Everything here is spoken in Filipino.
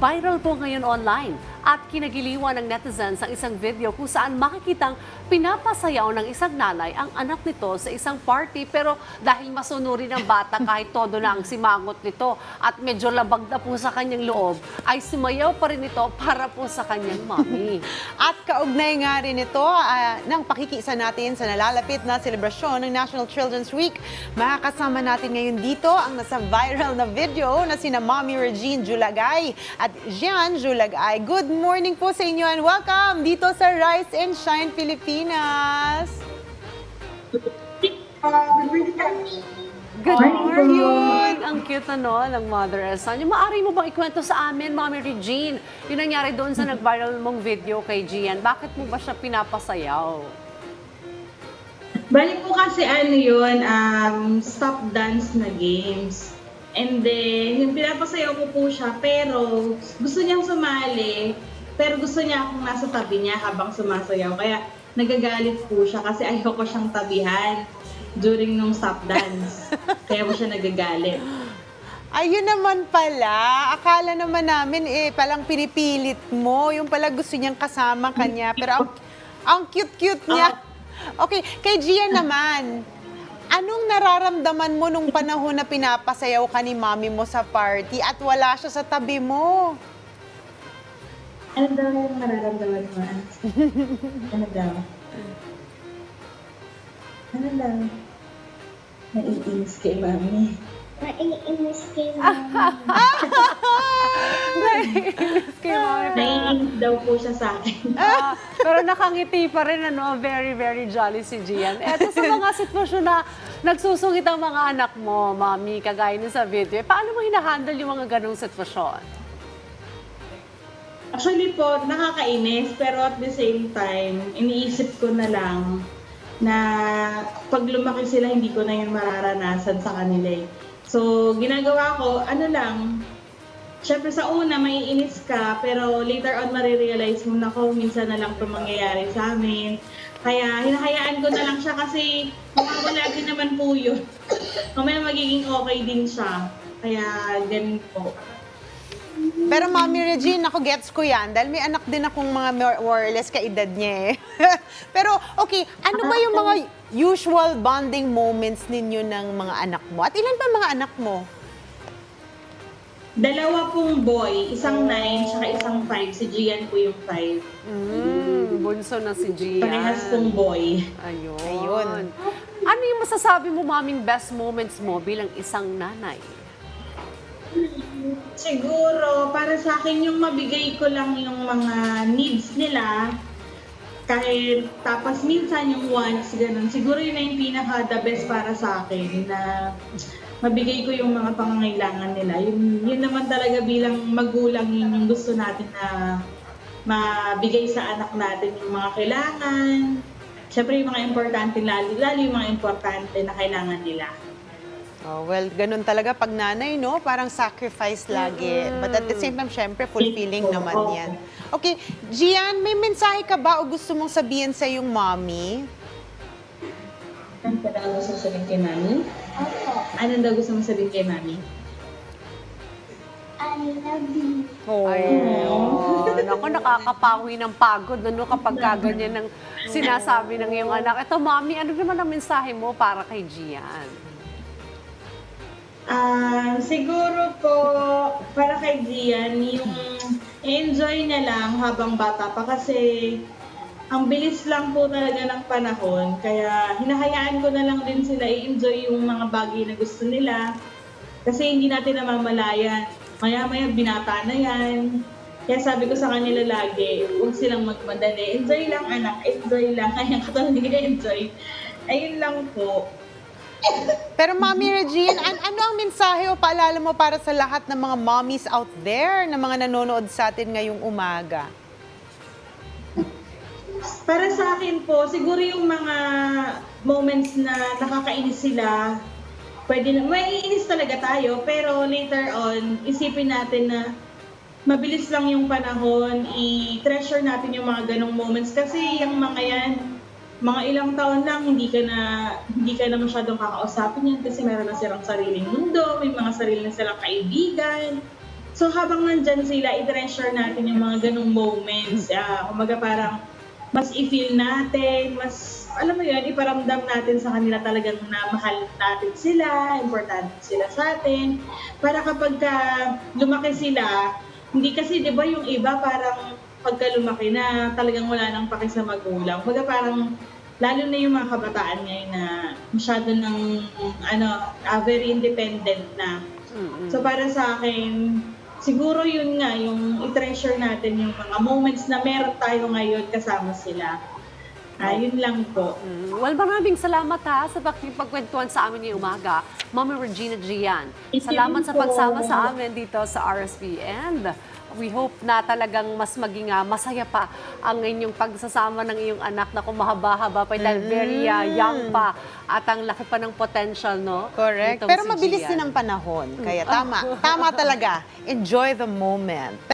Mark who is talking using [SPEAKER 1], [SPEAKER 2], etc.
[SPEAKER 1] Viral po ngayon online at kinagiliwan ng netizens ang isang video kung saan makikitang pinapasayaw ng isang nanay ang anak nito sa isang party, pero dahil masunurin ang bata kahit todo na ang simangot nito at medyo labag na po sa kanyang loob, ay sumayaw pa rin ito para po sa kanyang mommy.
[SPEAKER 2] At kaugnay nga rin ito ng pakikisa natin sa nalalapit na selebrasyon ng National Children's Week. Makakasama natin ngayon dito ang nasa viral na video na sina Mommy Regine Julagay at Gian Julagay. Good morning po sa inyo and welcome dito sa Rise and Shine Pilipinas.
[SPEAKER 1] Good morning! Ang cute ng mother and son. Yung maaari mo bang ikwento sa amin, Mommy Regine, yung nangyari doon sa nag-viral mong video kay Gian, bakit mo ba siya pinapasayaw?
[SPEAKER 3] Bali po kasi ano yun, stop dance na games. And then, yung pinapasayaw ko po siya, pero gusto niyang sumali, pero gusto niya akong nasa tabi niya habang sumasayaw. Kaya nagagalit po siya kasi ayoko siyang tabihan during nung stop dance. Kaya po siya nagagalit.
[SPEAKER 2] Ayun naman pala, akala naman namin palang pinipilit mo, yung pala gusto niyang kasama kanya, pero ang cute-cute niya. Okay, kay Gian naman, anong nararamdaman mo nung panahon na pinapasayaw ka ni mami mo sa party at wala siya sa tabi mo?
[SPEAKER 3] Ano daw yung nararamdaman mo? Ano daw? Ano daw? Naiinis kay mami.
[SPEAKER 4] Naiinis kay mami.
[SPEAKER 1] Naiinis kay Mommy.
[SPEAKER 3] Naiinis daw po siya sa akin.
[SPEAKER 1] Pero nakangiti pa rin, ano, very, very jolly si Gian. Eto sa mga sitwasyon na nagsusungit ang mga anak mo, Mommy, kagaya nun sa video, paano mo hinahandle yung mga ganong sitwasyon?
[SPEAKER 3] Actually po, nakakainis, pero at the same time, iniisip ko na lang na pag lumaki sila, hindi ko na yun mararanasan sa kanila eh. So, ginagawa ko, ano lang, syempre sa una, maiinis ka, pero later on, marirealize mo na ko, minsan na lang ito mangyayari sa amin. Kaya, hinahayaan ko na lang siya kasi mawawala din naman po yun. Mamaya magiging okay din siya. Kaya, ganun po.
[SPEAKER 2] Pero Mommy Regine, ako gets ko yan dahil may anak din akong mga more or less kaedad niya eh. Pero okay, ano ba yung mga usual bonding moments ninyo ng mga anak mo? At ilan pa mga anak mo?
[SPEAKER 3] Dalawa pong boy, isang 9, tsaka isang 5. Si Gian po yung 5.
[SPEAKER 1] Bunso na si Gian.
[SPEAKER 3] Parehas pong boy.
[SPEAKER 1] Ayun.
[SPEAKER 2] Ayun.
[SPEAKER 1] Ano yung masasabi mo, maming best moments mo bilang isang nanay?
[SPEAKER 3] Siguro, para sa akin, yung mabigay ko lang yung mga needs nila. Kahit tapos minsan yung wants, ganun. Siguro yun na yung pinaka-the best para sa akin na mabigay ko yung mga pangangailangan nila. Yun naman talaga bilang magulang yun yung gusto natin na mabigay sa anak natin yung mga kailangan. Siyempre yung mga importante, lalo yung mga importante na kailangan nila.
[SPEAKER 2] Oh, well, ganun talaga pag nanay, no? Parang sacrifice lagi. But at the same time, syempre, fulfilling naman yan. Okay, Gian, may mensahe ka ba o gusto mong sabihin sa yung mommy?
[SPEAKER 3] Ano pa daw gusto sabihin kay mami?
[SPEAKER 4] Opo,
[SPEAKER 3] Ano daw gusto mong sabihin kay mami?
[SPEAKER 4] I love you.
[SPEAKER 2] Oh.
[SPEAKER 1] Ayun. Ako, nakakapawi ng pagod no, kapag kaganyan ng sinasabi ng iyong anak. Ito, Mommy, ano naman ang mensahe mo para kay Gian?
[SPEAKER 3] Siguro po, para kay Gian, yung enjoy na lang habang bata pa kasi ang bilis lang po talaga ng panahon. Kaya hinahayaan ko na lang din sila i-enjoy yung mga bagay na gusto nila. Kasi hindi natin namamalayan. Maya-maya binata na yan. Kaya sabi ko sa kanila lagi, huwag silang magmadali. Enjoy lang anak, enjoy lang. Kaya katulad enjoy. Ayun lang po.
[SPEAKER 2] Pero Mommy Regine, ano ang mensahe o paalala mo para sa lahat ng mga mommies out there na mga nanonood sa atin ngayong umaga?
[SPEAKER 3] Para sa akin po, siguro yung mga moments na nakakainis sila, pwede na, maiinis talaga tayo, pero later on, isipin natin na mabilis lang yung panahon, i-treasure natin yung mga ganong moments kasi yung mga yan, mga ilang taon lang, hindi ka na masyadong kakausapin yan kasi meron na silang sariling mundo, may mga sarili na silang kaibigan. So So habang nandyan sila, i-treasure natin yung mga ganong moments. Kumaga parang mas i-feel natin, mas, alam mo yun, iparamdam natin sa kanila talagang na mahal natin sila, importante sila sa atin. Para kapag lumaki sila, hindi kasi, di ba, yung iba parang pagka lumaki na talagang wala nang paki sa magulang. Kumbaga parang, lalo na yung mga kabataan ngayon na masyado ng, very independent na. So para sa akin, siguro yun nga, yung i-treasure natin yung mga moments na meron tayo ngayon kasama sila. Yun lang po.
[SPEAKER 1] Well, maraming salamat ha sa pagkikipagkwentuhan sa amin ngayong umaga. Mami Regina Gian,
[SPEAKER 3] Thank you
[SPEAKER 1] salamat sa
[SPEAKER 3] po.
[SPEAKER 1] pagsama sa amin dito sa RSP. And we hope na talagang mas maging masaya pa ang inyong pagsasama ng iyong anak na kung mahaba-haba pa dahil very young pa at ang laki pa ng potential, no?
[SPEAKER 2] Correct.
[SPEAKER 1] Nitong
[SPEAKER 2] Pero
[SPEAKER 1] si
[SPEAKER 2] mabilis
[SPEAKER 1] Gian.
[SPEAKER 2] din ang panahon. Kaya tama talaga. Enjoy the moment.